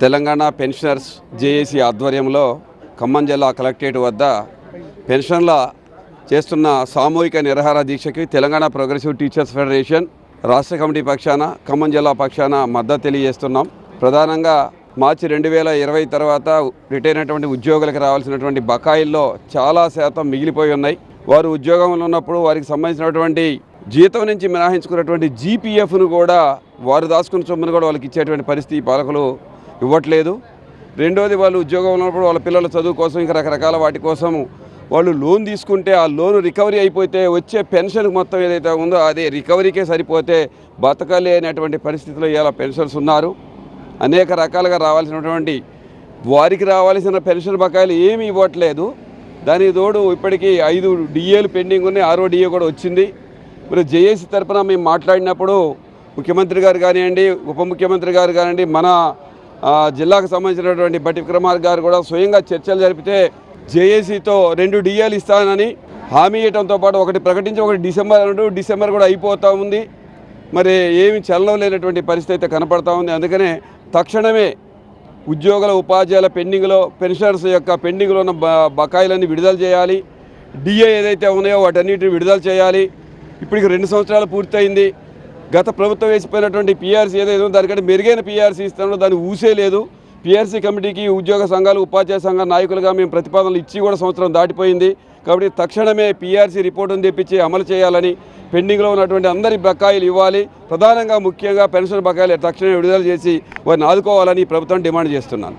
Telangana pensioners JAC ఆధ్వర్యంలో ఖమ్మం జిల్లా collectorate వద్ద పెన్షన్ల చేస్తున్న సామూహిక నిరాహార దీక్షకి తెలంగాణ ప్రోగ్రెసివ్ టీచర్స్ ఫెడరేషన్ రాష్ట్ర కమిటీ పక్షాన ఖమ్మం జిల్లా పక్షాన మద్దతు తెలియజేస్తున్నాం. ప్రధానంగా మార్చి 2020 తర్వాత రిటైర్ అయినటువంటి ఉద్యోగులకు రావాల్సినటువంటి బకాయిల్లో చాలా శాతం మిగిలిపోయి ఉన్నాయి. వారు ఉద్యోగంలో ఉన్నప్పుడు వారికి సంబంధించినటువంటి జీతం నుంచి మినహాయించుకున్నటువంటి జీపీఎఫ్ను కూడా వారు దాచుకున్న సొమ్మును కూడా వాళ్ళకి ఇచ్చేటువంటి పరిస్థితి పాలకులు ఇవ్వట్లేదు. రెండోది, వాళ్ళు ఉద్యోగంలో ఉన్నప్పుడు వాళ్ళ పిల్లల చదువు కోసం ఇంకా రకరకాల వాటి కోసం వాళ్ళు లోన్ తీసుకుంటే ఆ లోన్ రికవరీ అయిపోతే వచ్చే పెన్షన్ మొత్తం ఏదైతే ఉందో అదే రికవరీకే సరిపోతే బతకాలి అనేటువంటి పరిస్థితిలో ఇవాళ పెన్షన్స్ ఉన్నారు. అనేక రకాలుగా రావాల్సినటువంటి వారికి రావాల్సిన పెన్షన్ బకాయిలు ఏమీ ఇవ్వట్లేదు. దానికి తోడు ఇప్పటికీ 5 డిఏలు పెండింగ్ ఉన్నాయి, 6వ డిఏ కూడా వచ్చింది. మరి జేఏసీ తరఫున మేము మాట్లాడినప్పుడు ముఖ్యమంత్రి గారు కానివ్వండి, ఉప ముఖ్యమంత్రి గారు కానివ్వండి, మన జిల్లాకు సంబంధించినటువంటి బట్టి విక్రమార్క గారు కూడా స్వయంగా చర్చలు జరిపితే జేఏసీతో 2 డిఏలు ఇస్తానని హామీ ఇవ్వడంతో పాటు ఒకటి ప్రకటించి ఒకటి డిసెంబర్ కూడా అయిపోతూ ఉంది. మరి ఏమి చలనం లేనటువంటి పరిస్థితి అయితే కనపడతా ఉంది. అందుకనే తక్షణమే ఉద్యోగుల ఉపాధ్యాయుల పెండింగ్లో పెన్షనర్స్ యొక్క పెండింగ్లో ఉన్న బకాయిలన్నీ విడుదల చేయాలి. డిఏ ఏదైతే ఉన్నాయో వాటన్నిటిని విడుదల చేయాలి. ఇప్పటికి 2 సంవత్సరాలు పూర్తయింది. గత ప్రభుత్వం వేసిపోయినటువంటి పీఆర్సీ ఏదైతే ఉందో దానికంటే మెరుగైన పీఆర్సీ ఇస్తానో దాన్ని ఊసే లేదు. పీఆర్సీ కమిటీకి ఉద్యోగ సంఘాలు ఉపాధ్యాయ సంఘ నాయకులుగా మేము ప్రతిపాదనలు ఇచ్చి కూడా సంవత్సరం దాటిపోయింది. కాబట్టి తక్షణమే పీఆర్సీ రిపోర్టును తెప్పించి అమలు చేయాలని, పెండింగ్లో ఉన్నటువంటి అందరి బకాయిలు ఇవ్వాలి, ప్రధానంగా ముఖ్యంగా పెన్షన్ బకాయిలు తక్షణమే విడుదల చేసి వారిని ఆదుకోవాలని ప్రభుత్వం డిమాండ్ చేస్తున్నాను.